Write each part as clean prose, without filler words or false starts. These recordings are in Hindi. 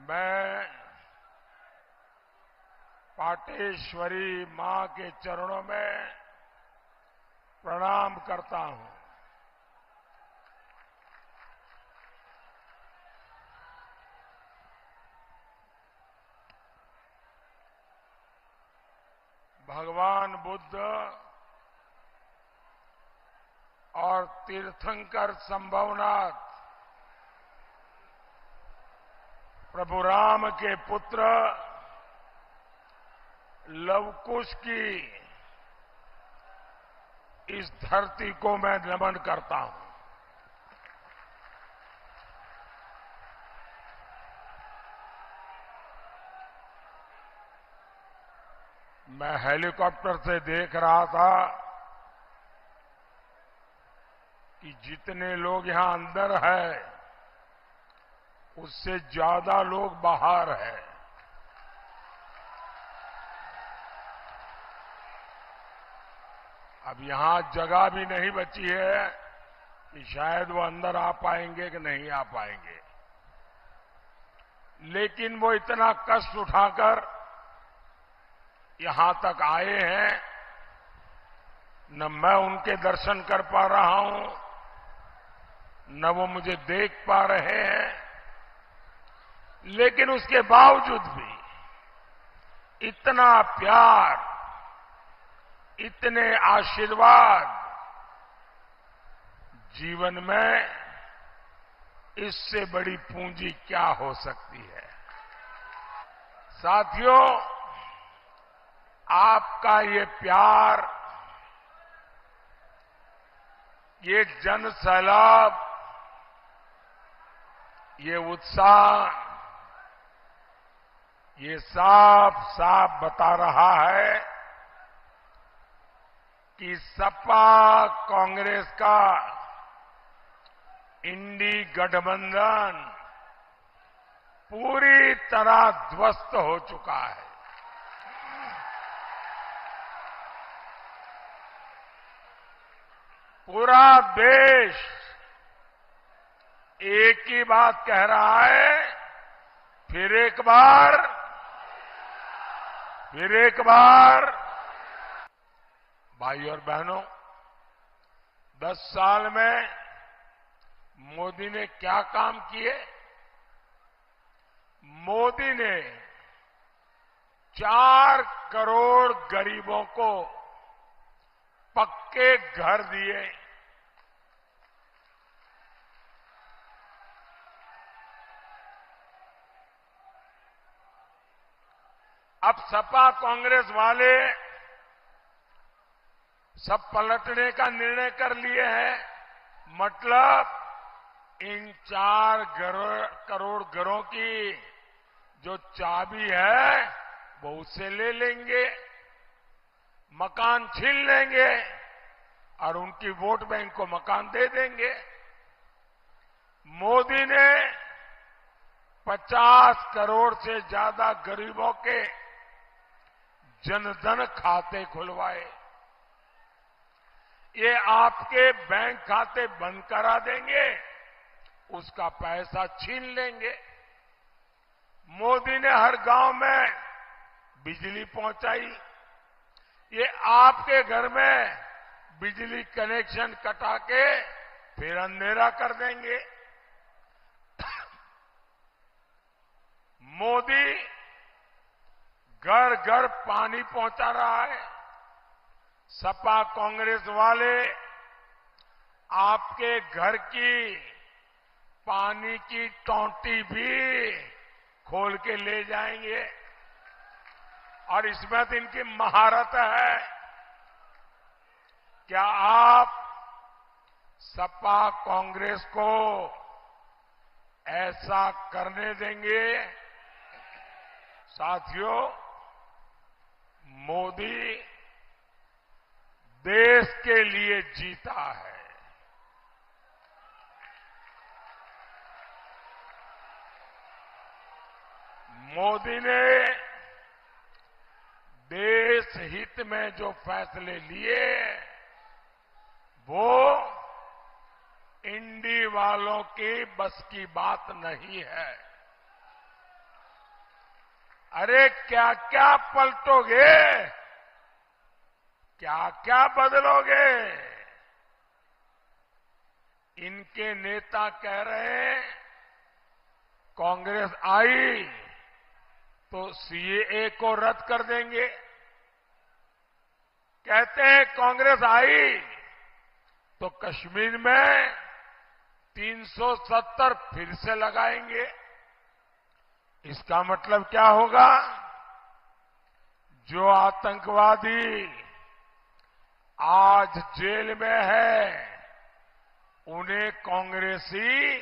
मैं पाटेश्वरी मां के चरणों में प्रणाम करता हूं। भगवान बुद्ध और तीर्थंकर संभवनाथ प्रभु राम के पुत्र लवकुश की इस धरती को मैं नमन करता हूं। मैं हेलीकॉप्टर से देख रहा था कि जितने लोग यहां अंदर हैं उससे ज्यादा लोग बाहर हैं। अब यहां जगह भी नहीं बची है कि शायद वो अंदर आ पाएंगे कि नहीं आ पाएंगे, लेकिन वो इतना कष्ट उठाकर यहां तक आए हैं। न मैं उनके दर्शन कर पा रहा हूं, न वो मुझे देख पा रहे हैं, लेकिन उसके बावजूद भी इतना प्यार, इतने आशीर्वाद, जीवन में इससे बड़ी पूंजी क्या हो सकती है। साथियों, आपका ये प्यार, ये जन सैलाब, ये उत्साह, ये साफ साफ बता रहा है कि सपा कांग्रेस का इंडी गठबंधन पूरी तरह ध्वस्त हो चुका है। पूरा देश एक ही बात कह रहा है, फिर एक बार, फिर एक बार। भाई और बहनों, 10 साल में मोदी ने क्या काम किए? मोदी ने 4 करोड़ गरीबों को पक्के घर दिए। अब सपा कांग्रेस वाले सब पलटने का निर्णय कर लिए हैं। मतलब इन 4 करोड़ घरों की जो चाबी है वो उससे ले लेंगे, मकान छीन लेंगे और उनकी वोट बैंक को मकान दे देंगे। मोदी ने 50 करोड़ से ज्यादा गरीबों के जनधन खाते खुलवाए। ये आपके बैंक खाते बंद करा देंगे, उसका पैसा छीन लेंगे। मोदी ने हर गांव में बिजली पहुंचाई। ये आपके घर में बिजली कनेक्शन कटा के फिर अंधेरा कर देंगे। मोदी घर घर पानी पहुंचा रहा है। सपा कांग्रेस वाले आपके घर की पानी की टोंटी भी खोल के ले जाएंगे और इसमें तो इनकी महारत है। क्या आप सपा कांग्रेस को ऐसा करने देंगे? साथियों, मोदी देश के लिए जीता है। मोदी ने देश हित में जो फैसले लिए वो इंडी वालों की बस की बात नहीं है। अरे क्या क्या पलटोगे, क्या क्या बदलोगे। इनके नेता कह रहे हैं कांग्रेस आई तो सीएए को रद्द कर देंगे। कहते हैं कांग्रेस आई तो कश्मीर में 370 फिर से लगाएंगे। इसका मतलब क्या होगा, जो आतंकवादी आज जेल में है उन्हें कांग्रेसी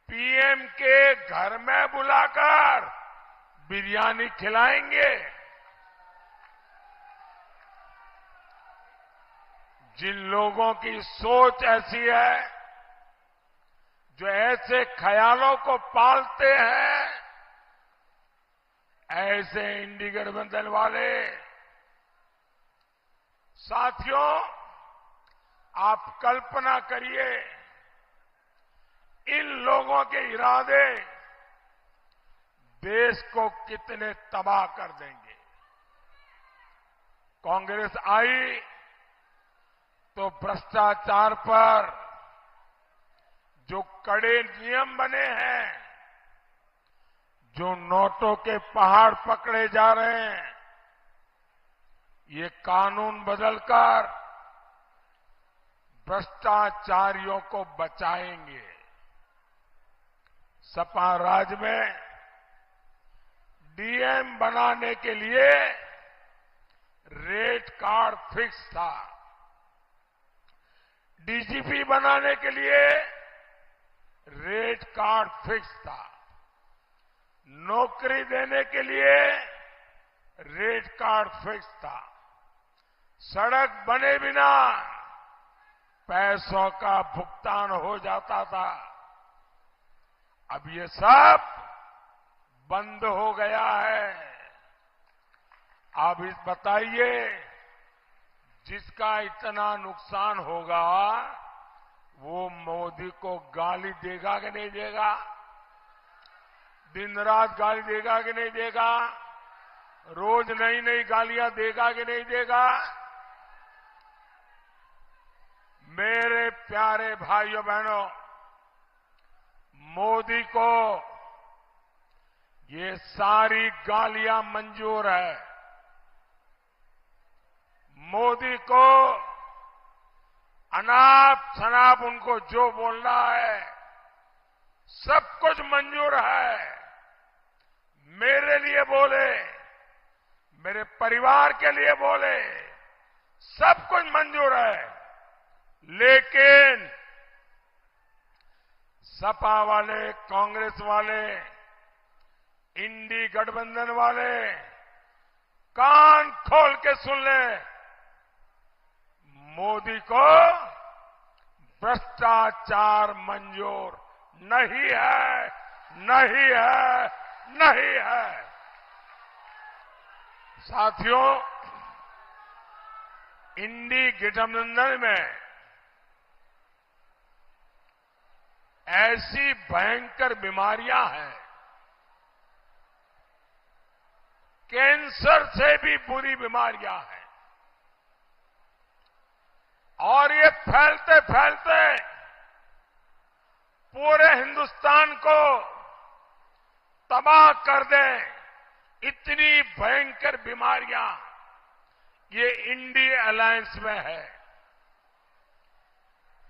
पीएम के घर में बुलाकर बिरयानी खिलाएंगे। जिन लोगों की सोच ऐसी है, जो ऐसे ख्यालों को पालते हैं, ऐसे इंडी गठबंधन वाले साथियों, आप कल्पना करिए इन लोगों के इरादे देश को कितने तबाह कर देंगे। कांग्रेस आई तो भ्रष्टाचार पर जो कड़े नियम बने हैं, जो नोटों के पहाड़ पकड़े जा रहे हैं, ये कानून बदलकर भ्रष्टाचारियों को बचाएंगे। सपा राज में डीएम बनाने के लिए रेट कार्ड फिक्स था, डीजीपी बनाने के लिए रेट कार्ड फिक्स था, नौकरी देने के लिए रेट कार्ड फिक्स था, सड़क बने बिना पैसों का भुगतान हो जाता था। अब ये सब बंद हो गया है। आप इस बताइए, जिसका इतना नुकसान होगा वो मोदी को गाली देगा कि नहीं देगा? दिन रात गाली देगा कि नहीं देगा? रोज नई नई गालियां देगा कि नहीं देगा? मेरे प्यारे भाइयों बहनों, मोदी को ये सारी गालियां मंजूर है। मोदी को अनाप शनाप उनको जो बोलना है सब कुछ मंजूर है। मेरे लिए बोले, मेरे परिवार के लिए बोले, सब कुछ मंजूर है। लेकिन सपा वाले, कांग्रेस वाले, इंडी गठबंधन वाले कान खोल के सुन ले, मोदी को भ्रष्टाचार मंजूर नहीं है, नहीं है, नहीं है। साथियों, इंडी गठबंधन में ऐसी भयंकर बीमारियां हैं, कैंसर से भी बुरी बीमारियां हैं, और ये फैलते फैलते पूरे हिंदुस्तान को तबाह कर दें, इतनी भयंकर बीमारियां ये इंडी अलायंस में है।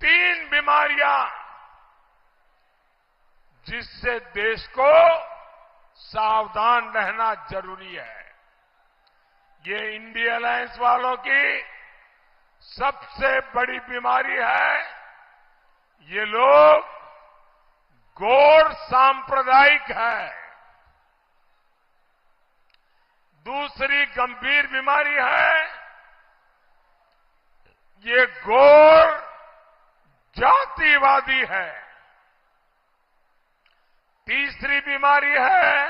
3 बीमारियां जिससे देश को सावधान रहना जरूरी है। ये इंडी अलायंस वालों की सबसे बड़ी बीमारी है, ये लोग गौर सांप्रदायिक है। दूसरी गंभीर बीमारी है, ये गौर जातिवादी है। तीसरी बीमारी है,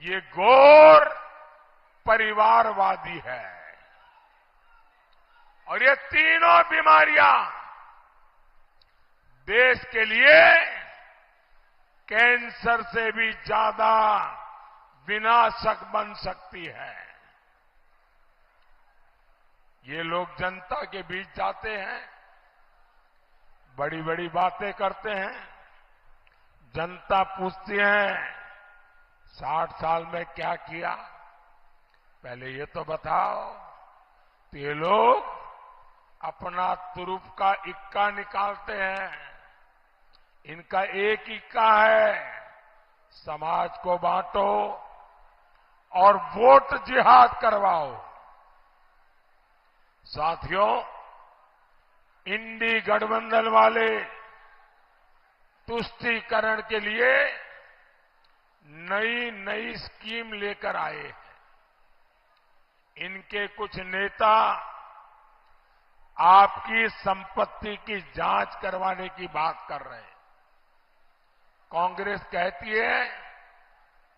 ये गौर परिवारवादी है। और ये तीनों बीमारियां देश के लिए कैंसर से भी ज्यादा विनाशक बन सकती है। ये लोग जनता के बीच जाते हैं, बड़ी बड़ी बातें करते हैं, जनता पूछती है 60 साल में क्या किया, पहले ये तो बताओ। तो ये लोग अपना तुरुप का इक्का निकालते हैं। इनका एक इक्का है, समाज को बांटो और वोट जिहाद करवाओ। साथियों, इंडी गठबंधन वाले तुष्टीकरण के लिए नई नई स्कीम लेकर आए हैं। इनके कुछ नेता आपकी संपत्ति की जांच करवाने की बात कर रहे हैं। कांग्रेस कहती है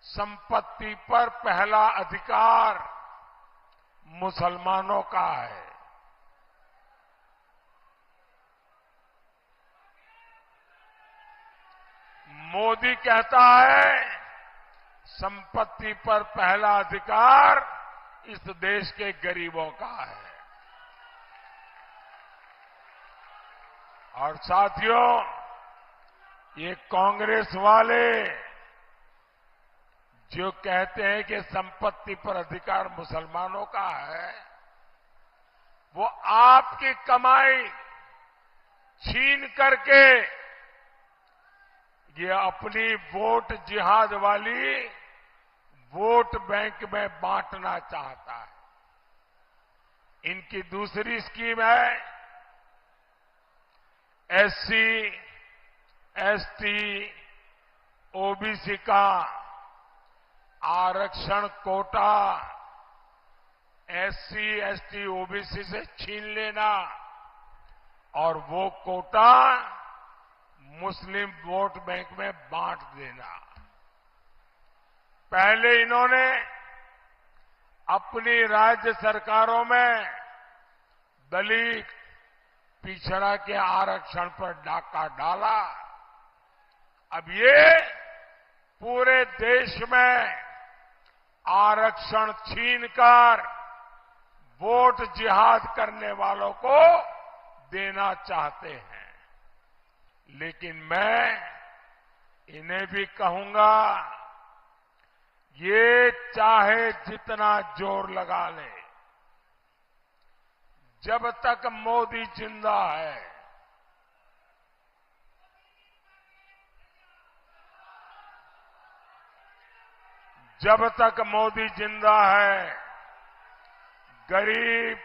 संपत्ति पर पहला अधिकार मुसलमानों का है। मोदी कहता है संपत्ति पर पहला अधिकार इस देश के गरीबों का है। और साथियों, ये कांग्रेस वाले जो कहते हैं कि संपत्ति पर अधिकार मुसलमानों का है, वो आपकी कमाई छीन करके ये अपनी वोट जिहाद वाली वोट बैंक में बांटना चाहता है। इनकी दूसरी स्कीम है एससी, एसटी, ओबीसी का आरक्षण कोटा एससी, एसटी, ओबीसी से छीन लेना और वो कोटा मुस्लिम वोट बैंक में बांट देना। पहले इन्होंने अपनी राज्य सरकारों में दलित, पिछड़ा के आरक्षण पर डाका डाला। अब ये पूरे देश में आरक्षण छीनकर वोट जिहाद करने वालों को देना चाहते हैं। लेकिन मैं इन्हें भी कहूंगा, ये चाहे जितना जोर लगा ले, जब तक मोदी जिंदा है, जब तक मोदी जिंदा है, गरीब,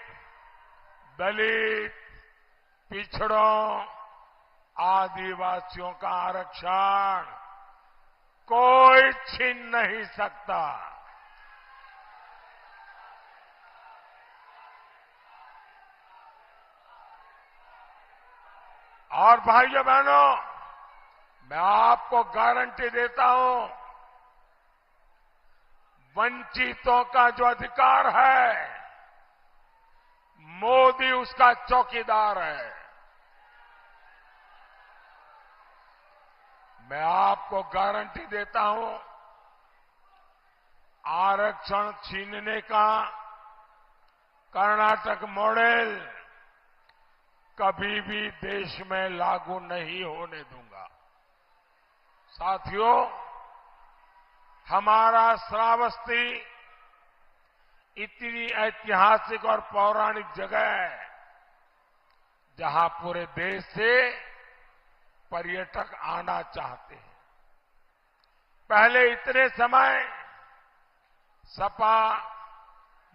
दलित, पिछड़ों, आदिवासियों का आरक्षण कोई छीन नहीं सकता। और भाइयों बहनों, मैं आपको गारंटी देता हूं, वंचितों का जो अधिकार है, मोदी उसका चौकीदार है। मैं आपको गारंटी देता हूं, आरक्षण छीनने का कर्नाटक मॉडल कभी भी देश में लागू नहीं होने दूंगा। साथियों, हमारा श्रावस्ती इतनी ऐतिहासिक और पौराणिक जगह है, जहां पूरे देश से पर्यटक आना चाहते हैं। पहले इतने समय सपा,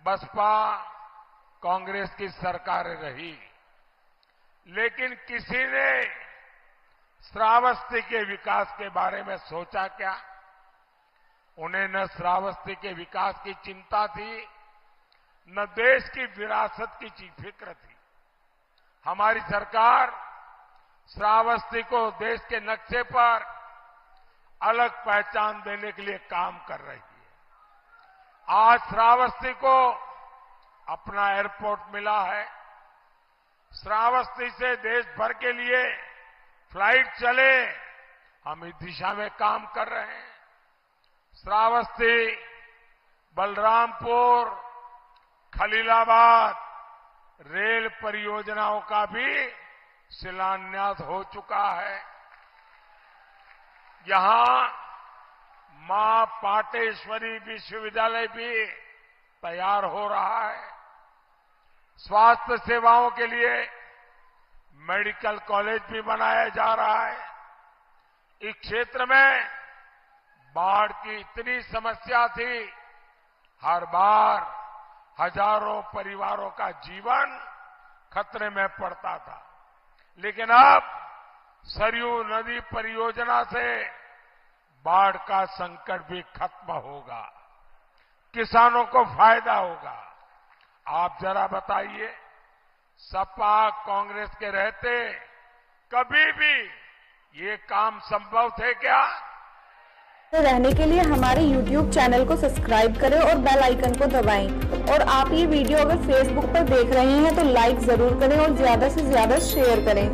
बसपा, कांग्रेस की सरकारें रही, लेकिन किसी ने श्रावस्ती के विकास के बारे में सोचा क्या? उन्हें न श्रावस्ती के विकास की चिंता थी, न देश की विरासत की फिक्र थी। हमारी सरकार श्रावस्ती को देश के नक्शे पर अलग पहचान देने के लिए काम कर रही है। आज श्रावस्ती को अपना एयरपोर्ट मिला है। श्रावस्ती से देश भर के लिए फ्लाइट चले, हम इस दिशा में काम कर रहे हैं। श्रावस्ती बलरामपुर, खलीलाबाद रेल परियोजनाओं का भी शिलान्यास हो चुका है। यहां मां पाटेश्वरी विश्वविद्यालय भी तैयार हो रहा है। स्वास्थ्य सेवाओं के लिए मेडिकल कॉलेज भी बनाया जा रहा है। इस क्षेत्र में बाढ़ की इतनी समस्या थी, हर बार हजारों परिवारों का जीवन खतरे में पड़ता था, लेकिन अब सरयू नदी परियोजना से बाढ़ का संकट भी खत्म होगा, किसानों को फायदा होगा। आप जरा बताइए, सपा कांग्रेस के रहते कभी भी ये काम संभव थे क्या? रहने के लिए हमारे YouTube चैनल को सब्सक्राइब करें और बेल आइकन को दबाएं। और आप ये वीडियो अगर Facebook पर देख रहे हैं तो लाइक जरूर करें और ज्यादा से ज्यादा शेयर करें।